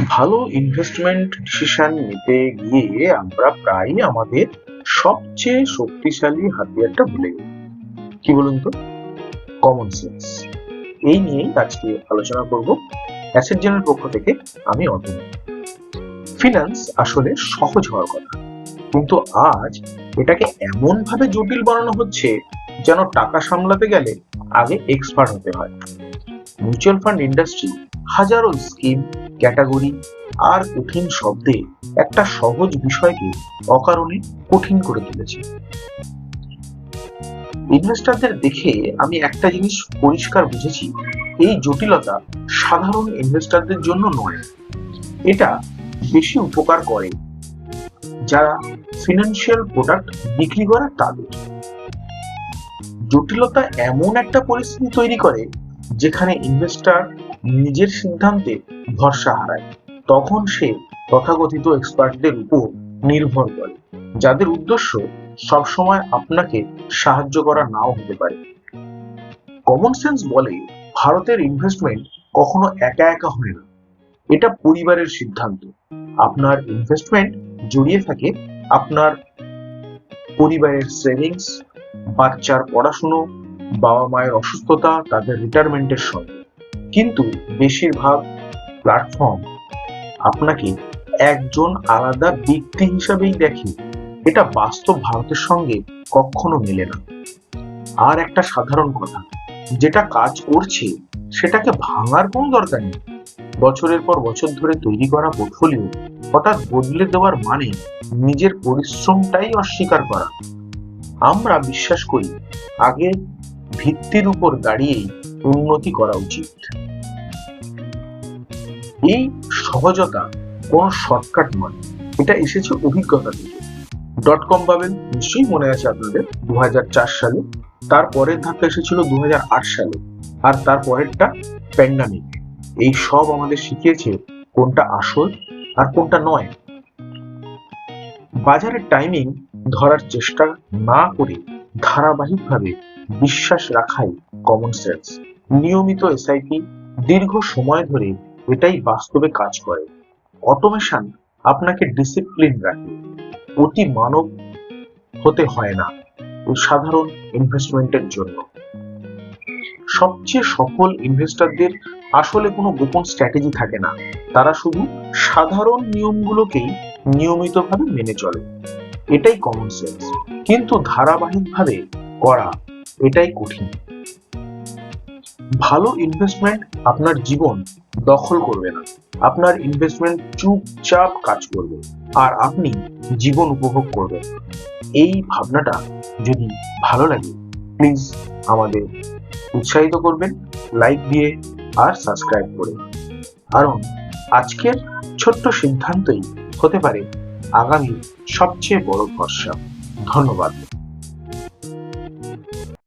ভালো investment decision নিতে গিয়ে আমরা প্রায়ই আমাদের সবচেয়ে শক্তিশালী হাতিয়ারটা ভুলে যাই। কি বলুন তো? Common sense. এই নিয়েই আজকে আলোচনা করব। অ্যাসেট জেনের পক্ষ থেকে আমি অতনু। ফিন্যান্স আসলে সহজ হওয়ার কথা, কিন্তু আজ এটাকে এমন ভাবে জটিল বানানো হচ্ছে যেন টাকা সামলাতে গেলে আগে এক্সপার্ট হতে হয়। মিউচুয়াল ফান্ড ইন্ডাস্ট্রি হাজারো স্কিম, ক্যাটাগরি আর কঠিন শব্দে একটা সহজ বিষয়কে অকারণে কঠিন করে তুলেছে। ইনভেস্টরদের দেখে আমি একটা জিনিস পরিষ্কার বুঝেছি, এই জটিলতা সাধারণ ইনভেস্টরদের জন্য নয়, এটা বেশি উপকার করে যারা ফিনান্সিয়াল প্রোডাক্ট বিক্রি করে তাদের। জটিলতা এমন একটা পরিস্থিতি তৈরি করে যেখানে ইনভেস্টর নিজের সিদ্ধান্তে ভরসা হারায়। তখন সে তথাকথিত এক্সপার্টদের উপর নির্ভর করে, যাদের উদ্দেশ্য সবসময় আপনাকে সাহায্য করা নাও হতে পারে। কমন সেন্স বলে ভারতের ইনভেস্টমেন্ট কখনো একা একা হয় না, এটা পরিবারের সিদ্ধান্ত। আপনার ইনভেস্টমেন্ট জড়িয়ে থাকে আপনার পরিবারের সেভিংস, বাচ্চার পড়াশুনো, বাবা মায়ের অসুস্থতা, তাদের রিটায়ারমেন্টের সঙ্গে। কিন্তু বেশিরভাগ প্ল্যাটফর্ম আপনাকে একজন আলাদা ব্যক্তি হিসাবেই দেখে। এটা বাস্তব ভারতের সঙ্গে কখনো মেলে না। আর একটা সাধারণ কথা, যেটা কাজ করছে সেটাকে ভাঙার কোনো দরকার নেই। বছরের পর বছর ধরে তৈরি করা পোর্টফোলিও হঠাৎ বদলে দেওয়ার মানে নিজের পরিশ্রমটাই অস্বীকার করা। আমরা বিশ্বাস করি আগে ভিত্তির উপর দাঁড়িয়েই উন্নতি করা উচিত। এই সহজতা কোনো শর্টকাট নয়, এটা এসেছে অভিজ্ঞতা থেকে। .com পাবেন নিশ্চয়ই মনে আছে আপনাদের, 2004 সালে। তারপরের ধাক্কা এসেছিল 2008 সালে, আর তারপরেরটা প্যান্ডামিক। এই সব আমাদের শিখিয়েছে কোনটা আসল আর কোনটা নয়। বাজারের টাইমিং ধরার চেষ্টা না করে ধারাবাহিকভাবে বিশ্বাস রাখাই কমন সেন্স। নিয়মিত এসআইপি, দীর্ঘ সময় ধরে, এটাই বাস্তবে কাজ করে। অটোমেশন আপনাকে ডিসিপ্লিন রাখে, অতি মানব হতে হয় না সাধারণ ইনভেস্টমেন্টের জন্য। সবচেয়ে সফল ইনভেস্টরদের আসলে কোনো গোপন স্ট্র্যাটেজি থাকে না, তারা শুধু সাধারণ নিয়মগুলোকেই নিয়মিতভাবে মেনে চলে। এটাই কমন সেন্স, কিন্তু ধারাবাহিকভাবে করা এটাই কঠিন। ভালো ইনভেস্টমেন্ট আপনার জীবন দখল করবে না, আপনার ইনভেস্টমেন্ট চুপচাপ কাজ করবে আর আপনি জীবন উপভোগ করবেন। এই ভাবনাটা যদি ভালো লাগে, প্লিজ আমাদের উৎসাহিত করবেন লাইক দিয়ে আর সাবস্ক্রাইব করে। কারণ আজকের ছোট্ট সিদ্ধান্তই হতে পারে আগামী সবচেয়ে বড় ভরসা। ধন্যবাদ।